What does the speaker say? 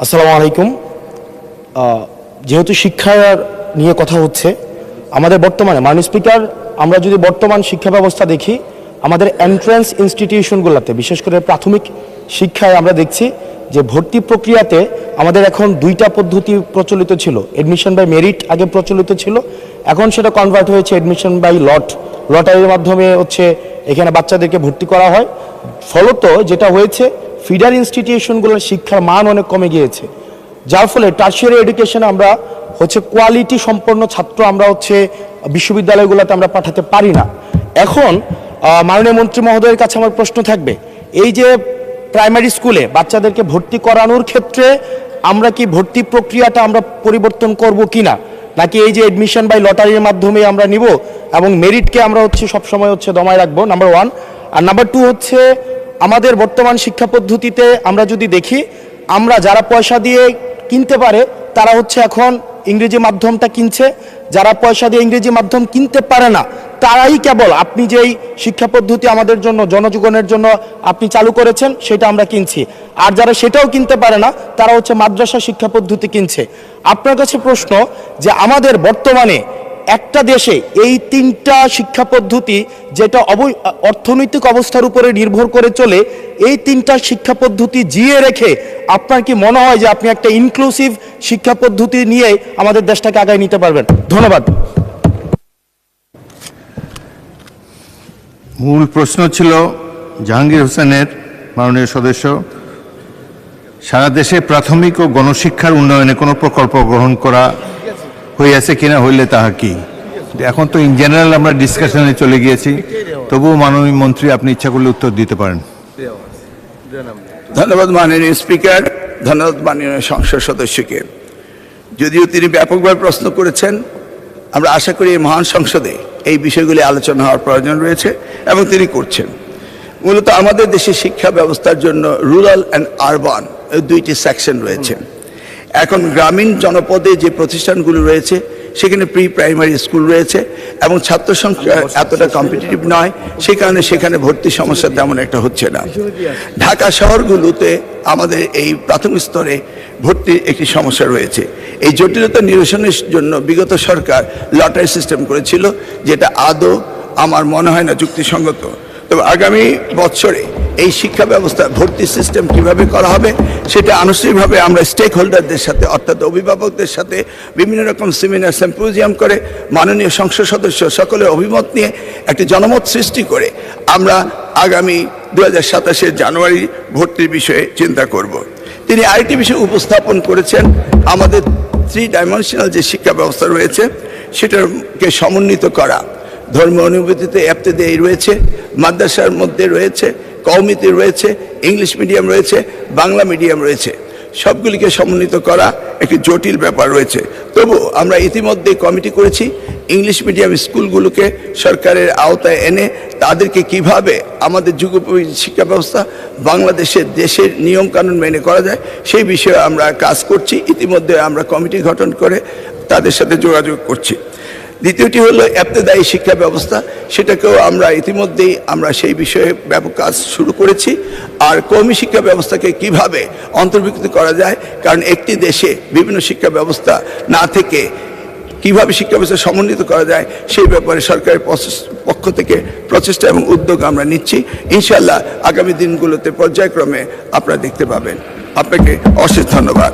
আসসালামু আলাইকুম। যেহেতু শিক্ষা নিয়ে কথা হচ্ছে, আমাদের বর্তমানে মাননীয় স্পিকার, আমরা যদি বর্তমান শিক্ষা ব্যবস্থা দেখি, আমাদের এন্ট্রান্স ইনস্টিটিউশনগুলোতে বিশেষ করে প্রাথমিক শিক্ষায় আমরা দেখছি যে ভর্তি প্রক্রিয়াতে আমাদের এখন দুইটা পদ্ধতি প্রচলিত ছিল। এডমিশন বাই মেরিট আগে প্রচলিত ছিল, এখন সেটা কনভার্ট হয়েছে এডমিশন বাই লটারির মাধ্যমে হচ্ছে এখানে বাচ্চাদেরকে ভর্তি করা হয়। ফলত যেটা হয়েছে, ফিডার ইনস্টিটিউশনগুলোর শিক্ষার মান অনেক কমে গিয়েছে, যার ফলে টারশিয়ারি এডুকেশনে আমরা হচ্ছে কোয়ালিটি সম্পন্ন ছাত্র আমরা হচ্ছে বিশ্ববিদ্যালয়গুলোতে আমরা পাঠাতে পারি না। এখন মাননীয় মন্ত্রী মহোদয়ের কাছে আমার প্রশ্ন থাকবে, এই যে প্রাইমারি স্কুলে বাচ্চাদেরকে ভর্তি করানোর ক্ষেত্রে আমরা কি ভর্তি প্রক্রিয়াটা আমরা পরিবর্তন করব কিনা, নাকি এই যে এডমিশন বাই লটারির মাধ্যমে আমরা নিব এবং মেরিটকে আমরা হচ্ছে সবসময় হচ্ছে দমায় রাখবো, নাম্বার 1। আর নাম্বার 2 হচ্ছে আমাদের বর্তমান শিক্ষা পদ্ধতিতে আমরা যদি দেখি, আমরা যারা পয়সা দিয়ে কিনতে পারে তারা হচ্ছে এখন ইংরেজি মাধ্যমটা কিনছে, যারা পয়সা দিয়ে ইংরেজি মাধ্যম কিনতে পারে না তারাই কেবল আপনি যেই শিক্ষা পদ্ধতি আমাদের জন্য জনজীবনের জন্য আপনি চালু করেছেন সেটা আমরা কিনছি, আর যারা সেটাও কিনতে পারে না তারা হচ্ছে মাদ্রাসা শিক্ষা পদ্ধতি কিনছে। আপনার কাছে প্রশ্ন যে আমাদের বর্তমানে একটা দেশে এই তিনটা শিক্ষা পদ্ধতি যেটা অর্থনৈতিক অবস্থার উপরে নির্ভর করে চলে, এই তিনটা শিক্ষা পদ্ধতি জিয়ে রেখে আপনার কি মনে হয় যে আপনি একটা ইনক্লুসিভ শিক্ষা পদ্ধতি নিয়ে আমাদের দেশটাকে আগায় নিতে পারবেন? ধন্যবাদ। মূল প্রশ্ন ছিল জাহাঙ্গীর হোসেনের, মাননীয় সদস্য, সারা দেশে প্রাথমিক ও গণশিক্ষার উন্নয়নে কোনো প্রকল্প গ্রহণ করা হইয়াছে কিনা, হইলে তাহা কি? এখন তো ইন জেনারেল আমরা ডিসকাশনে চলে গিয়েছি, তবুও মাননীয় মন্ত্রী আপনি ইচ্ছা করলে উত্তর দিতে পারেন। ধন্যবাদ মাননীয় স্পিকার, ধন্যবাদ মাননীয় সংসদ সদস্যকে। যদিও তিনি ব্যাপকভাবে প্রশ্ন করেছেন, আমরা আশা করি এই মহান সংসদে এই বিষয়গুলি আলোচনা হওয়ার প্রয়োজন রয়েছে এবং তিনি করছেন। মূলত আমাদের দেশে শিক্ষা ব্যবস্থার জন্য রুরাল অ্যান্ড আরবান দুইটি সেকশন রয়েছে। এখন গ্রামীণ জনপদে যে প্রতিষ্ঠানগুলো রয়েছে সেখানে প্রি প্রাইমারি স্কুল রয়েছে এবং ছাত্র সংখ্যা এতটা কম্পিটিটিভ নয়, সে কারণে সেখানে ভর্তি সমস্যা তেমন একটা হচ্ছে না। ঢাকা শহরগুলোতে আমাদের এই প্রাথমিক স্তরে ভর্তির একটি সমস্যা রয়েছে। এই জটিলতা নিরসনের জন্য বিগত সরকার লটারি সিস্টেম করেছিল, যেটা আদৌ আমার মনে হয় না যুক্তিসঙ্গত। তবে আগামী বছরে এই শিক্ষা ব্যবস্থা ভর্তি সিস্টেম কিভাবে করা হবে সেটা আনুষ্ঠানিকভাবে আমরা স্টেক হোল্ডারদের সাথে, অর্থাৎ অভিভাবকদের সাথে বিভিন্ন রকম সেমিনার সিম্পোজিয়াম করে মাননীয় সংসদ সদস্য সকলের অভিমত নিয়ে একটি জনমত সৃষ্টি করে আমরা আগামী 2027 জানুয়ারি ভর্তির বিষয়ে চিন্তা করব। তিনি আরেকটি বিষয় উপস্থাপন করেছেন, আমাদের 3 ডাইমেনশনাল যে শিক্ষা ব্যবস্থা রয়েছে সেটাকে সমন্বিত করা। ধর্মীয় অনুভূতিতে ইবতেদায়ী রয়েছে, মাদ্রাসার মধ্যে রয়েছে, কওমিতে রয়েছে, ইংলিশ মিডিয়াম রয়েছে, বাংলা মিডিয়াম রয়েছে, সবগুলিকে সমন্বিত করা একটি জটিল ব্যাপার রয়েছে। তবু আমরা ইতিমধ্যে কমিটি করেছি ইংলিশ মিডিয়াম স্কুলগুলোকে সরকারের আওতায় এনে তাদেরকে কিভাবে আমাদের যুগোপযোগী শিক্ষা ব্যবস্থা বাংলাদেশের দেশের নিয়মকানুন মেনে করা যায় সেই বিষয়ে আমরা কাজ করছি। ইতিমধ্যে আমরা কমিটি গঠন করে তাদের সাথে যোগাযোগ করছি। দ্বিতীয়টি হলো ইবতেদায়ী শিক্ষা ব্যবস্থা, সেটাকেও আমরা ইতিমধ্যেই সেই বিষয়ে ব্যাপক কাজ শুরু করেছি। আর কওমি শিক্ষা ব্যবস্থাকে কিভাবে অন্তর্ভুক্ত করা যায়, কারণ একটি দেশে বিভিন্ন শিক্ষা ব্যবস্থা না থেকে কিভাবে শিক্ষা ব্যবস্থা সমন্বিত করা যায় সেই ব্যাপারে সরকারের পক্ষ থেকে প্রচেষ্টা এবং উদ্যোগ আমরা নিচ্ছি। ইনশাআল্লাহ আগামী দিনগুলোতে পর্যায়ক্রমে আপনারা দেখতে পাবেন। আপনাকে অশেষ ধন্যবাদ।